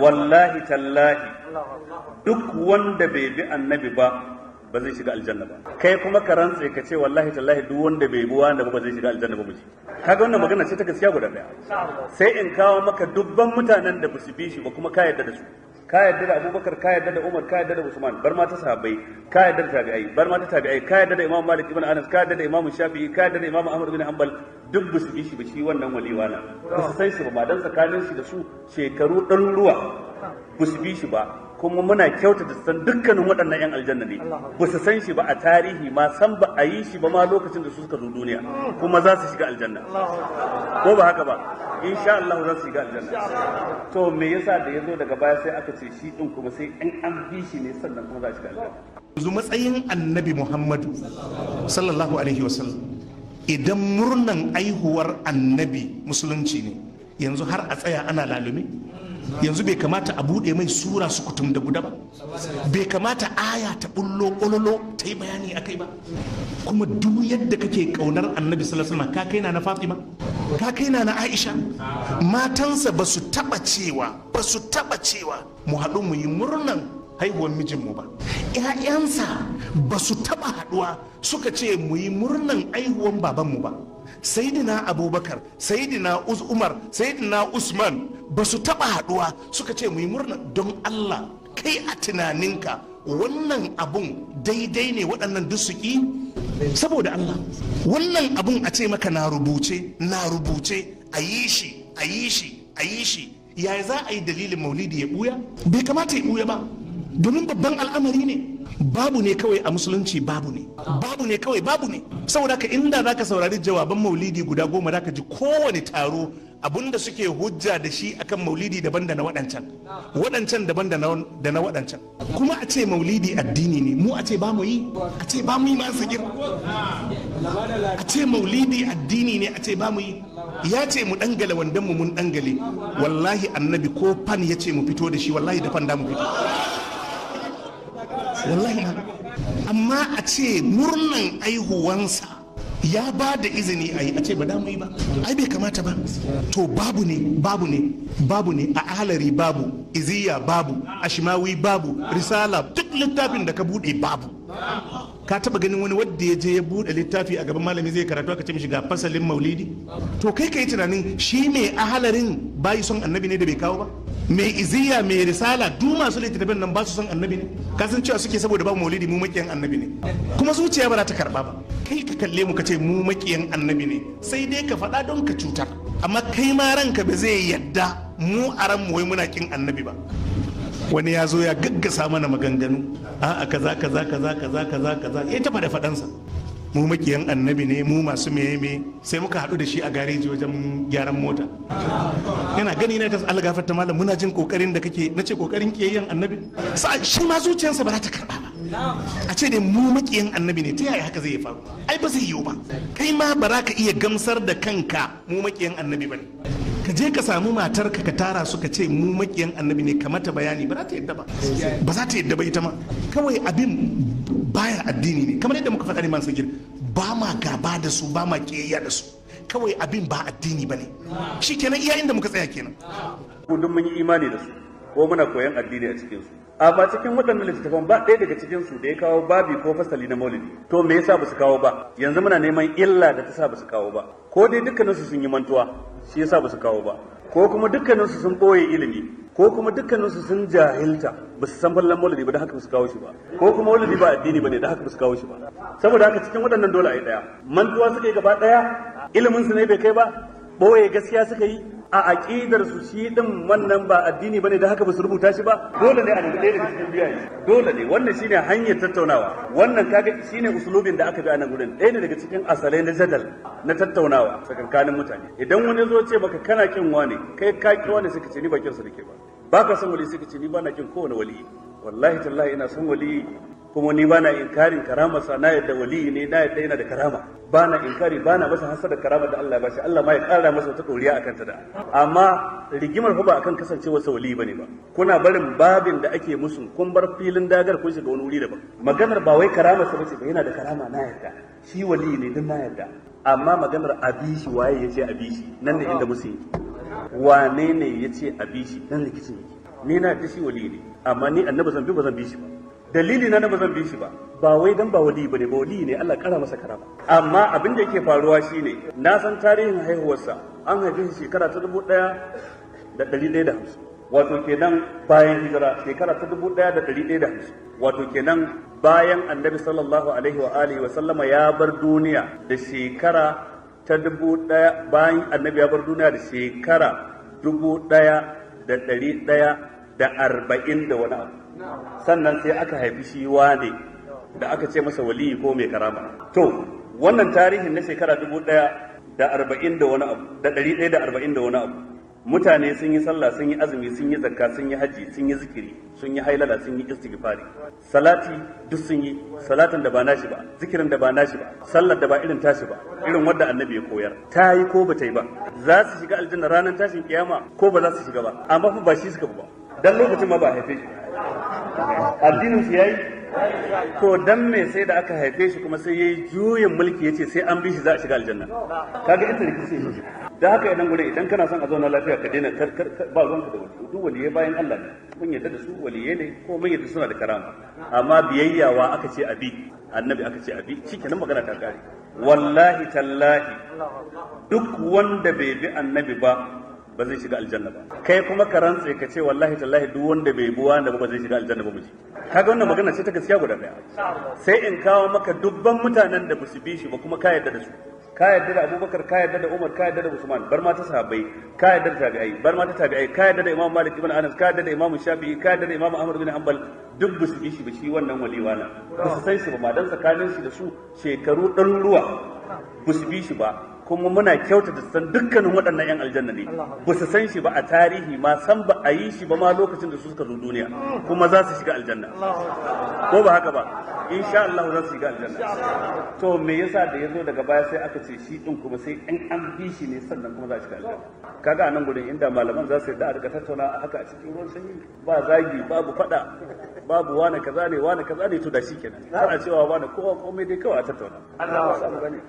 wallahi tallahi duk wanda bai bi annabi ba zai shiga aljanna ba. Kai kuma ka rantse ka ce wallahi tallahi duk wanda bai bi wanda ba zai shiga aljanna ba miji. Kaga wannan magana ce ta gaskiya guda daya. Sai in kawo maka dubban mutanen da ba su bi shi ba kuma ka yarda da su. Ka yarda da Abubakar, ka yarda da Umar, ka yarda da Usman, bar ma ta sahabbai, ka yarda da tabi'ai, bar ma ta tabi'ai, ka yarda da Imam Malik ibn Anas, ka yarda da Imam Shafi'i, ka yarda da Imam Ahmad ibn Hanbal, duk ba su bi shi ba shi wannan waliwa na. Ba su san shi ba dan tsakanin shi da su shekaru ɗaruruwa ba su bi shi ba. Kuma muna kyautata san dukkanin waɗannan 'yan aljanna ne ba su san shi ba a tarihi ma san ba a yi shi ba ma lokacin da su suka zo duniya kuma za su shiga aljanna ko ba haka ba insha Allah za su shiga aljanna. To me yasa da ya zo daga baya sai aka ce shi din kuma sai in an bi shi ne sannan kuma za su shiga aljanna. Yanzu matsayin annabi Muhammadu sallallahu alaihi wasallam idan murnan aihuwar annabi musulunci ne yanzu har a tsaya ana lalumi. Yanzu bai kamata a buɗe mai sura su kutum da guda ba, bai kamata aya ta bullo ƙololo ta yi bayani a kai ba. Kuma duk yadda kake ƙaunar annabi sallallahu alaihi wasallam ka kai na Fatima, ka kai na Aisha, matansa ba su taɓa cewa mu haɗu mu yi murnan haihuwar mijinmu ba. ‘Ya'yansa ba su taɓa haɗuwa suka ce mu yi murnan haihuwar babanmu ba. Sayyidina Abubakar, Sayyidina Umar, Sayyidina Usman ba su taɓa haɗuwa suka ce mu yi murna. Don Allah kai a tunaninka wannan abun daidai ne waɗannan duk su ƙi? Saboda Allah wannan abun a ce maka na rubuce a yi shi yaya za a yi dalilin maulidi ya ɓuya? Bai kamata ya ɓuya ba domin babban al'amari ne. Babu ne kawai a musulunci, babu ne kawai saboda ka inda zaka saurari jawaban maulidi guda 10 zaka ji kowane taro abinda suke hujja da shi akan maulidi daban da na waɗancan daban da na waɗancan. Kuma a ce maulidi addini ne, mu a ce ba mu yi ma sagir. A ce maulidi addini ne, a ce ba mu yi. Ya ce mu dangale wandan mu mun dangale, wallahi annabi ko fan ya ce mu fito da shi wallahi da fan da mu fito. Wallahi amma a ce murnan aihuwansa ya ba da izini a yi, a ce ba da mu yi ba, ai bai kamata ba. To babu ne a ahalari babu, iziya babu, ashimawi babu, risala duk littafin da ka bude babu. Ka taba ganin wani wadda ya je ya bude littafi a gaban malami zai karatu aka ce mishi ga fasalin maulidi? To kai kai tunanin shi mai ahalarin bayi son annabi ne da bai kawo ba? Mai iziya mai risala duk masu littattafan nan ba su son annabi ne? Ka san cewa suke saboda babu maulidi mu makiyan annabi ne, kuma zuciya ba za ta karba ba. Kai ka kalle mu ka ce mu makiyan annabi ne, sai dai ka faɗa don ka cutar, amma kai ma ranka ba zai yadda mu a ran mu wai muna kin annabi ba. Wani ya zo ya gaggasa mana maganganu a kaza ya tafa da faɗansa mu makiyan annabi ne, mu masu meye sai muka haɗu da shi a gareji wajen gyaran mota. Yana gani na ta algafar ta malam muna jin kokarin da kake, nace kokarin kiyayyen annabi shi ma zuciyarsa ba za ta karba ba. A ce dai mu makiyan annabi ne, ta yaya haka zai faru? Ai ba zai yiwu ba. Kai ma ba za ka iya gamsar da kanka mu makiyan annabi ba ne. Ka je ka samu matarka ka tara su ka ce mu makiyan annabi ne, ka mata bayani ba za ta yadda ba ita ma. Kawai abin baya addini ne, kamar yadda muka faɗa ne man sagir, ba ma gaba da su, ba ma kiyayya da su, kawai abin ba addini ba ne. Shi kenan iya inda muka tsaya kenan. Duk mun yi imani da su ko muna koyan addini a cikin su, amma cikin waɗannan littattafan ba ɗaya daga cikin su da ya kawo babi ko fasali na maulidi. To me yasa ba su kawo ba? Yanzu muna neman illa da ta sa ba su kawo ba, ko dai dukkaninsu sun yi mantuwa shi yasa ba su kawo ba, ko kuma dukkaninsu sun ɓoye ilimi, ko kuma dukkaninsu sun jahilta ba su san fallan maulidi ba da haka ba su kawo shi ba, ko kuma maulidi ba addini ba ne da haka ba su kawo shi ba. Saboda haka cikin waɗannan dole a yi ɗaya. Mantuwa suka yi gaba ɗaya, ilimin su ne bai kai ba, ɓoye gaskiya suka yi, a aƙidar su shi din wannan ba addini bane da haka ba su rubuta shi ba. Dole ne a nemi ɗaya daga cikin biyaye, dole ne. Wannan shine hanyar tattaunawa, wannan kaga shine usulubin da aka bi a nan gurin. Ɗaya ne daga cikin asalai na jadal na tattaunawa tsakankanin mutane. Idan wani zo ce maka kana kin wani, kai ka ki wani suka ce ni ba kin sa nake ba ka san wali suka ce ni ba na kin kowane wali. Wallahi tallahi ina son wali, kuma ni bana inkarin karamarsa, na yadda wali ne, na yadda yana da karama, bana inkari, bana masa hasada karamar da Allah ya bashi, Allah ma ya kara masa wata doriya akan ta da. Amma rigimar fa ba akan kasancewar sa wali bane ba, kuna barin babin da ake musu, kun bar filin dagar kun shiga wani wuri daban. Maganar ba wai karamarsa bace ba, yana da karama, na yadda shi wali ne din, na yadda. Amma maganar abishi, waye yace abishi, nan ne inda musu yi. Wane ne yace abishi, nan rikicin yake. ni na ji shi wali ne, amma ni annabi zan bi shi ba. Dalili na ba zan bi shi ba wai dan ba wali bane, ba wali ne, Allah kara masa karama. Amma abin da yake faruwa shine na san tarihin haihuwarsa, an haife shi shekara ta 1150, wato kenan bayan hijira, shekara ta 1150, wato kenan bayan annabi sallallahu alaihi wa alihi wa sallama ya bar duniya da shekara ta 1000, bayan annabi ya bar duniya da shekara 1140 da wani abu. Sannan sai aka haifi shi wane da aka ce masa waliyi ko mai karama. To wannan tarihin na shekara 1040 da wani abu, da 140 da wani abu, mutane sun yi sallah, sun yi azumi, sun yi zakka, sun yi haji, sun yi zikiri, sun yi hailala, sun yi istighfari, salati duk sun yi, salatin da ba nashi ba, zikirin da ba nashi ba, sallar da ba irin tashi ba, irin wanda annabi ya koyar. Ta yi ko ba ta yi ba, za su shiga aljanna ranar tashin kiyama ko ba za su shiga ba, amma fa ba shi suka ba, dan lokacin ma ba haife shi, addinin su yayi. To dan me sai da aka haife shi kuma sai yayi juyin mulki yace sai an bi shi za a shiga aljanna? Kaga ita rikici shi. Da haka idan gure idan kana son a zauna lafiya ka daina ba ruwanka da wali. Duk waliyai bayan Allah ne, mun yadda da su waliyai ne ko mun yadda suna da karama, amma biyayyawa aka ce abi, annabi aka ce abi, shikenan magana ta kare. Wallahi tallahi duk wanda bai bi annabi ba zai shiga aljanna ba. Kai kuma ka rantse ka ce wallahi tallahi duk wanda bai bi wanda ba zai shiga aljanna ba miji. Kaga wannan magana ce ta gaskiya guda daya. Sai in kawo maka dubban mutanen da basu bi shi ba kuma ka yarda da su. Ka yarda da Abubakar, ka yarda da Umar, ka yarda da Usman, bar ma ta sahabbai, ka yarda da tabi'ai, bar ma ta tabi'ai, ka yarda da Imam Malik ibn Anas, ka yarda da Imam Shafi'i, ka yarda da Imam Ahmad bin Hanbal, duk basu bi shi ba shi wannan waliwana. Ba su san shi ba, ma dan tsakanin shi da su shekaru ɗaruruwa basu bi shi ba. Kuma muna kyautata san dukkanin waɗannan 'yan aljanna ne, ba su san shi ba a tarihi, ma san ba a yi shi ba ma lokacin da su suka zo duniya, kuma za su shiga aljanna ko ba haka ba, insha Allah za su shiga aljanna. To me yasa da yazo daga baya sai aka ce shi din kuma sai in an bi shi ne sannan kuma za a shiga aljanna? Kaga a nan gurin inda malaman za su yarda a riga tattauna haka a cikin ruwan sanyi, ba zagi, babu fada, babu wani kaza ne to da shi kenan, har a cewa wani kowa komai dai kawai a tattauna. Allah ya samu gani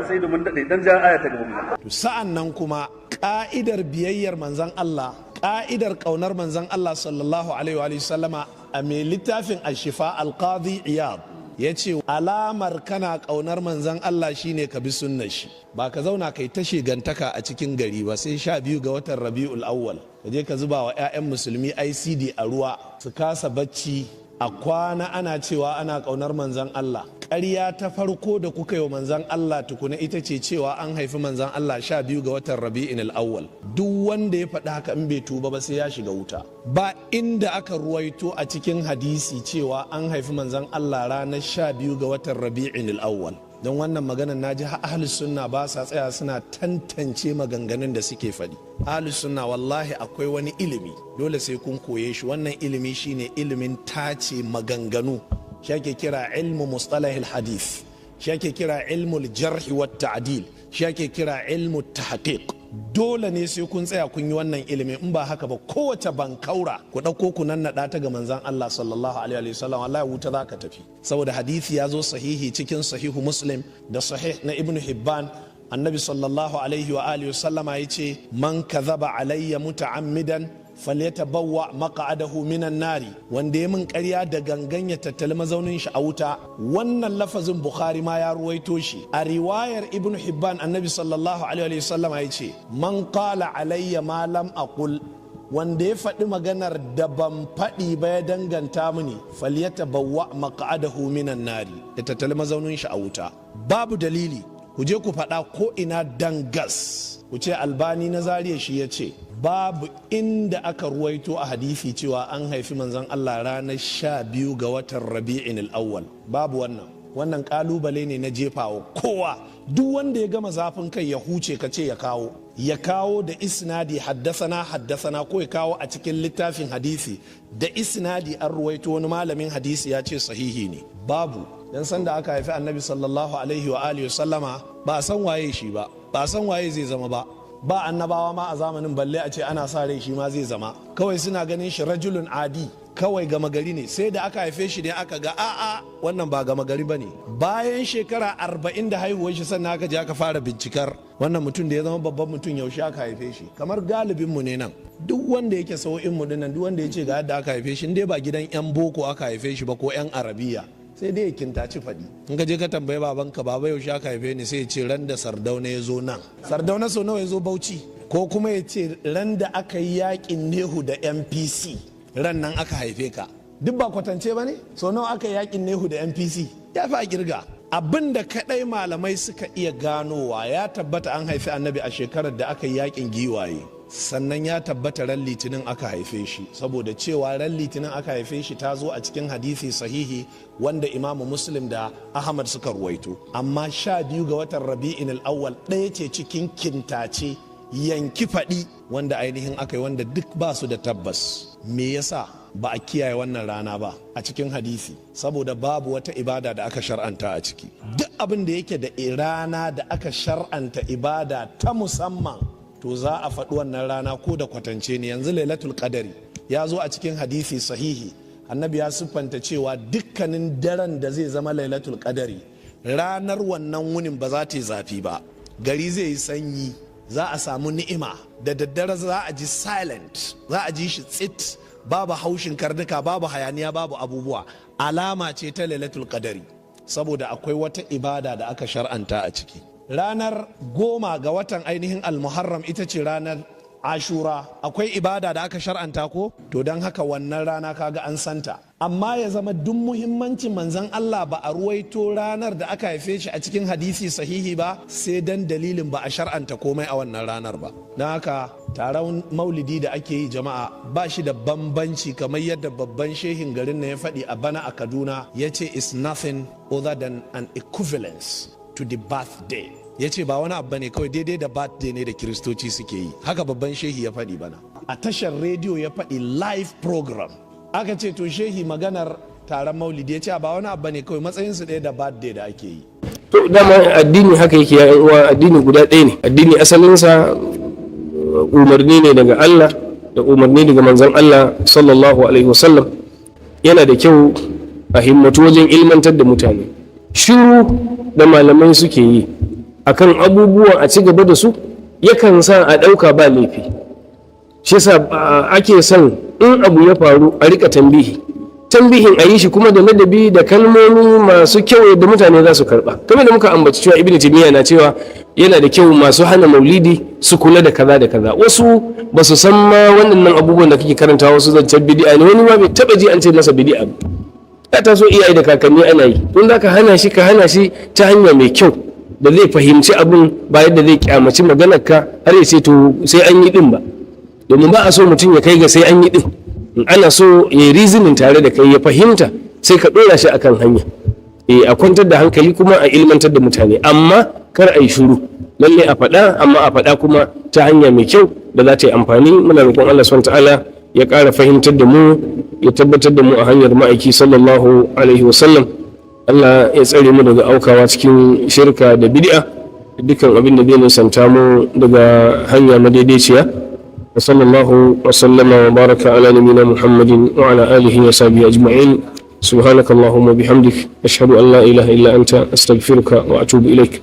sai da mun dade dan ja aya ta gaba. Sa'an nan kuma ka'idar biyayyar manzon Allah, ka'idar kaunar manzon Allah sallallahu alaihi wa sallama, a mai littafin Ashifa Al-Qadi Iyad ya ce alamar kana kaunar manzon Allah shine ka bi sunnar shi, ba ka zauna kai ta shigantaka a cikin gari ba. Sai 12 ga watan Rabi'ul Awwal ka je ka zuba wa 'ya'yan musulmi ICD a ruwa su kasa bacci, a kwana ana cewa ana kaunar manzon Allah. Ƙarya ta farko da kuka yi wa manzon Allah tukuna ita ce cewa an haifi manzon Allah 12 ga watan Rabi'ul Awwal. Duk wanda ya faɗi haka in bai tuba ba sai ya shiga wuta. Ba inda aka ruwaito a cikin hadisi cewa an haifi manzon Allah ranar 12 ga watan Rabi'ul Awwal. Don wannan maganar naji ahlus sunna ba sa tsaya suna tantance maganganun da suke faɗi. Ahlus sunna wallahi akwai wani ilimi dole sai kun koye shi. Wannan ilimi shine ilimin tace maganganu, shi ake kira ilmu mustalahil hadith, shi ake kira ilmu jarh wa ta'dil, shi ake kira ilmu tahqiq. Dole ne sai kun tsaya kun yi wannan ilimin, in ba haka ba kowace bankaura ku ɗauko ku nannaɗa ta ga manzon Allah sallallahu alaihi wa sallam, wallahi wuta za ka tafi. Saboda hadisi ya zo sahihi cikin sahihu Muslim da sahih na Ibn Hibban, annabi sallallahu alaihi wa alihi wa sallama yace man kadhaba alayya muta'ammidan falyatabawwa maq'adahu minan nari, wanda ya min ƙarya da gangan ya tattali mazaunin shi a wuta. Wannan lafazin Bukhari ma ya ruwaito shi. A riwayar Ibn Hibban annabi sallallahu alaihi wa sallama yace man qala alayya ma lam aqul, wanda ya faɗi maganar da ban faɗi ba ya danganta mini, falyatabawwa maq'adahu minan nari, ya tattali mazaunin shi a wuta. Babu dalili, ku je ku faɗa ko ina dangas, ku ce Albani na Zariya shi ya ce. Babu inda aka ruwaito a hadisi cewa an haifi manzon Allah ranar 12 ga watan Rabi'in Awwal. Babu wannan kalubale ne na jefawa kowa. Duk wanda ya gama zafin kai ya huce ka ce ya kawo da isnadi haddasana ko ya kawo a cikin littafin hadisi da isnadi an ruwaito wani malamin hadisi ya ce sahihi ne. Babu. Dan sanda aka haifi annabi sallallahu alaihi wa alihi sallama ba a san waye shi ba a san waye zai zama ba annabawa ma a zamanin balle a ce ana sa rai shi ma zai zama. Kawai suna ganin shi rajulun adi, kawai gama gari ne, sai da aka haife shi ne aka ga a'a wannan ba gama gari ba ne. Bayan shekara 40 da haihuwar shi sannan aka je aka fara bincikar wannan mutum da ya zama babban mutum yaushe aka haife shi. Kamar galibinmu ne nan, duk wanda yake sau'inmu dinnan, duk wanda ya ce ga yadda aka haife shi, dai ba gidan 'yan boko aka haife shi ba ko 'yan arabiya, sai dai ya kintaci faɗi. In ka je ka tambayi babanka, baba yaushe aka haife ni, sai ya ce ran da Sardauna ya zo nan. Sardauna sau nawa ya zo Bauchi? Ko kuma ya ce ran da aka yi yakin Nehu da MPC, ran nan aka haife ka. Duk ba kwatance ba ne? Sau nawa aka yi yakin Nehu da MPC? Ya fi a kirga. Abin da kaɗai malamai suka iya ganowa, ya tabbata an haifi annabi a shekarar da aka yi yakin giwaye. Sannan ya tabbata ran litinin aka haife shi, saboda cewa ran litinin aka haife shi ta zo a cikin hadisi sahihi wanda Imamu Muslim da Ahmad suka ruwaito. Amma 12 ga watan Rabi'in al-Awwal ɗaya ce cikin kintace yanki faɗi wanda ainihin aka yi, wanda duk ba su da tabbas. Me yasa ba a kiyaye wannan rana ba a cikin hadisi? Saboda babu wata ibada da aka shar'anta a ciki. Duk abin da yake da rana da aka shar'anta ibada ta musamman, to za a faɗi wannan rana ko da kwatance ne. Yanzu lailatul qadari ya zo a cikin hadisi sahihi, annabi ya siffanta cewa dukkanin daren da zai zama lailatul qadari, ranar wannan wunin ba za ta yi zafi ba, gari zai yi sanyi, za a samu ni'ima, da daddare za a ji silent, za a ji shi tsit, babu haushin karnuka, babu hayaniya, babu abubuwa. Alama ce ta lailatul qadari, saboda akwai wata ibada da aka shar'anta a ciki. Ranar 10 ga watan ainihin al-Muharram ita ce ranar Ashura, akwai ibada da aka shar'anta ko? To don haka wannan rana kaga an santa. Amma ya zama duk muhimmancin manzon Allah ba a ruwaito ranar da aka haife shi a cikin hadisi sahihi ba, sai dan dalilin ba a shar'anta komai a wannan ranar ba. Don haka taron maulidi da ake yi jama'a ba shi da bambanci, kamar yadda babban shehin garin na ya faɗi a bana a Kaduna, ya ce is nothing other than an equivalence to the birthday. Ya ce ba wani abu ne, kawai daidai da birthday ne da kiristoci suke yi. Haka babban shehi ya faɗi bana a tashar rediyo, ya faɗi live program. Aka ce to shehi maganar taron maulidi, ya ce ba wani abu ne, kawai matsayinsu ɗaya da birthday da ake yi. To dama addini haka yake ya uwa, addini guda ɗaya ne. Addini asalinsa umarni ne daga Allah da umarni daga manzon Allah sallallahu alaihi wasallam. Yana da kyau a himmatu wajen ilmantar da mutane. Shiru da malamai suke yi akan abubuwan a ci gaba da su yakan sa a ɗauka ba laifi. Shi yasa ake son in abu ya faru a rika tambihin a yi shi kuma da ladabi da kalmomi masu kyau da mutane za su karba. Kamar da muka ambaci cewa Ibn Taymiyyah na cewa yana da kyau masu hana maulidi su kula da kaza da kaza. Wasu ba su san ma wannan abubuwan da kake karanta, wasu zancen bid'a ne, wani ma bai taba ji an ce masa bid'a. Ya taso iyaye da kakanni ana yi, don za ka hana shi ta hanya mai kyau da zai fahimci abin, ba yadda zai kyamaci maganarka har ya ce to sai an yi din ba. Domin ba a so mutum ya kai ga sai an yi din, ana so ya yi reasoning tare da kai, ya fahimta, sai ka ɗora shi akan hanya. A kwantar da hankali kuma a ilmantar da mutane, amma kar a yi shuru. Lalle a faɗa, amma a faɗa kuma ta hanya mai kyau da za ta yi amfani. Muna roƙon Allah subhanahu ta'ala ya ƙara fahimtar da mu, ya tabbatar da mu a hanyar ma'aiki sallallahu alaihi wasallam. Allah ya tsare mu daga aukawa cikin shirka da bid'a, dukkan abin da zai nisanta mu daga hanya madaidaiciya. Wa sallallahu wa sallama wa baraka ala nabiyyina Muhammadin wa ala alihi wa sahbihi ajma'in. Subhanakallahumma bihamdik ashhadu an la ilaha illa anta astaghfiruka wa atubu ilaik.